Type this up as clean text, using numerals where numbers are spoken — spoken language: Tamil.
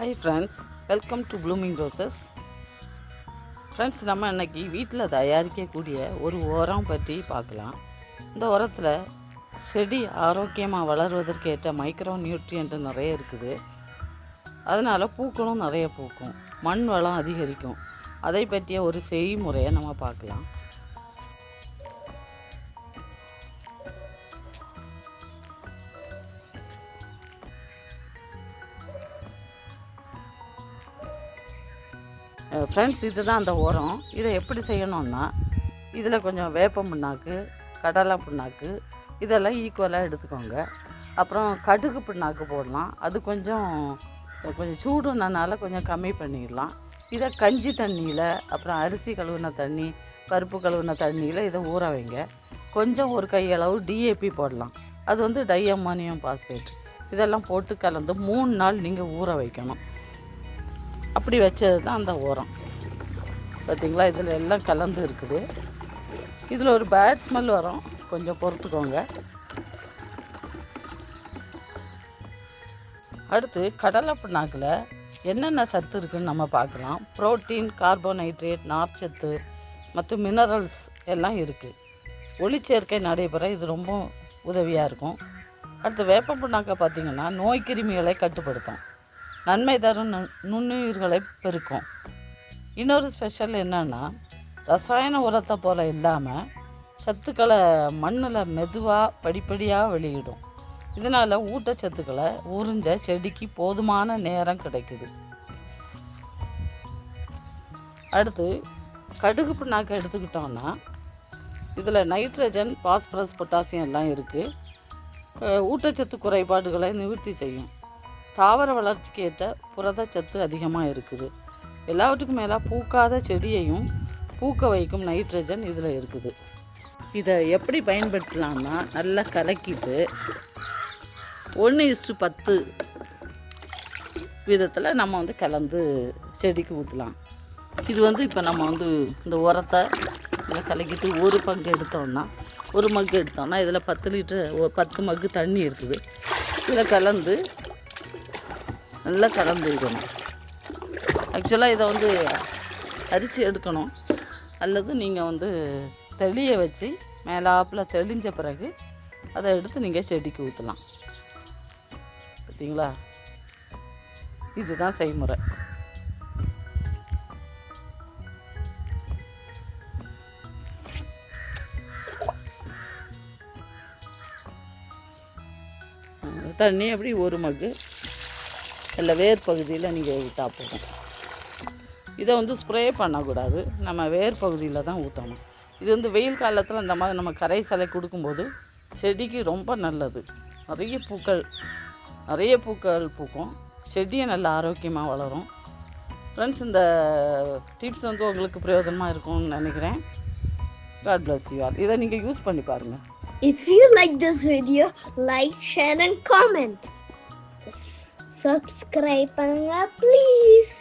Hi friends, welcome to blooming roses. Friends, நம்ம இன்றைக்கி வீட்டில் தயாரிக்கக்கூடிய ஒரு உரம் பற்றி பார்க்கலாம். இந்த உரத்தில் செடி ஆரோக்கியமாக வளருவதற்கு ஏற்ற மைக்ரோ நியூட்ரியன்ட் நிறைய இருக்குது. அதனால் பூக்களும் நிறைய பூக்கும், மண் வளம் அதிகரிக்கும். அதை பற்றிய ஒரு செய்முறையை நம்ம பார்க்கலாம். ஃப்ரெண்ட்ஸ், இதுதான் அந்த உரம். இதை எப்படி செய்யணும்னா, இதில் கொஞ்சம் வேப்ப புண்ணாக்கு, கடலை புண்ணாக்கு இதெல்லாம் ஈக்குவலாக எடுத்துக்கோங்க. அப்புறம் கடுகு புண்ணாக்கு போடலாம். அது கொஞ்சம் சூடுனால கொஞ்சம் கம்மி பண்ணிடலாம். இதை கஞ்சி தண்ணியில், அப்புறம் அரிசி கழுவின தண்ணி, பருப்பு கழுவின தண்ணியில் இதை ஊற வைங்க. கொஞ்சம் ஒரு கையளவு டிஏபி போடலாம். அது வந்து டை அம்மோனியம் பாஸ்பேட். இதெல்லாம் போட்டு கலந்து 3 நாள் நீங்கள் ஊற வைக்கணும். அப்படி வச்சது தான் அந்த உரம். பார்த்திங்களா, இதில் எல்லாம் கலந்து இருக்குது. இதில் ஒரு பேட் ஸ்மெல் வரும், கொஞ்சம் பொறுத்துக்கோங்க. அடுத்து கடலை புண்ணாக்கில் என்னென்ன சத்து இருக்குதுன்னு நம்ம பார்க்கலாம். புரோட்டீன், கார்போஹைட்ரேட், நார்ச்சத்து மற்றும் மினரல்ஸ் எல்லாம் இருக்குது. ஒளிச்சேர்க்கை நடைபெற இது ரொம்ப உதவியாக இருக்கும். அடுத்து வேப்ப புண்ணாக்கை பார்த்திங்கன்னா நோய் கிருமிகளை கட்டுப்படுத்தும், நன்மை தரும் நுண்ணுயிர்களை பெருக்கும். இன்னொரு ஸ்பெஷல் என்னென்னா, ரசாயன உரத்தை போல் இல்லாமல் சத்துக்களை மண்ணில் மெதுவாக படிப்படியாக வெளியிடும். இதனால் ஊட்டச்சத்துக்களை உறிஞ்ச செடிக்கு போதுமான நேரம் கிடைக்குது. அடுத்து கடுகு புண்ணாக்கை எடுத்துக்கிட்டோன்னா இதில் நைட்ரஜன், பாஸ்பரஸ், பொட்டாசியம் எல்லாம் இருக்குது. ஊட்டச்சத்து குறைபாடுகளை நிவர்த்தி செய்யும். தாவர வளர்ச்சிக்கு ஏற்ற புரதச்சத்து அதிகமாக இருக்குது. எல்லாவற்றுக்கும் மேலே பூக்காத செடியையும் பூக்க வைக்கும் நைட்ரஜன் இதில் இருக்குது. இதை எப்படி பயன்படுத்தலாம்னா, நல்லா கலக்கிட்டு 1:10 விதத்தில் நம்ம வந்து கலந்து செடிக்கு ஊற்றலாம். இது வந்து இப்போ நம்ம வந்து இந்த உரத்தை இதில் கலக்கிட்டு ஒரு பங்கு எடுத்தோம்னா, ஒரு மக்கு எடுத்தோம்னா இதில் 10 லிட்டர் 10 மக்கு தண்ணி இருக்குது. இதில் கலந்து நல்லா கலந்து வைக்கணும். ஆக்சுவலாக இதை வந்து அரிச்சு எடுக்கணும், அல்லது நீங்கள் வந்து தெளிய வச்சு மேலாப்பில் தெளிஞ்ச பிறகு அதை எடுத்து நீங்கள் செடிக்கு ஊற்றலாம். பார்த்தீங்களா, இதுதான் செய்முறை. தண்ணி அப்படி ஒரு மக்கு இல்லை வேர் பகுதியில் நீங்கள் ஊற்றா போதும். இதை வந்து ஸ்ப்ரே பண்ணக்கூடாது, நம்ம வேர் பகுதியில் தான் ஊற்றணும். இது வந்து வெயில் காலத்தில் இந்த மாதிரி நம்ம கரைசலை கொடுக்கும்போது செடிக்கு ரொம்ப நல்லது. நிறைய பூக்கள் பூக்கும், செடியை நல்லா ஆரோக்கியமாக வளரும். ஃப்ரெண்ட்ஸ், இந்த டிப்ஸ் வந்து உங்களுக்கு பிரயோஜனமாக இருக்கும்னு நினைக்கிறேன். God bless you all. இதை நீங்கள் யூஸ் பண்ணி பாருங்கள். If you like this video, like, share and comment. Subscribe பண்ணுங்க please.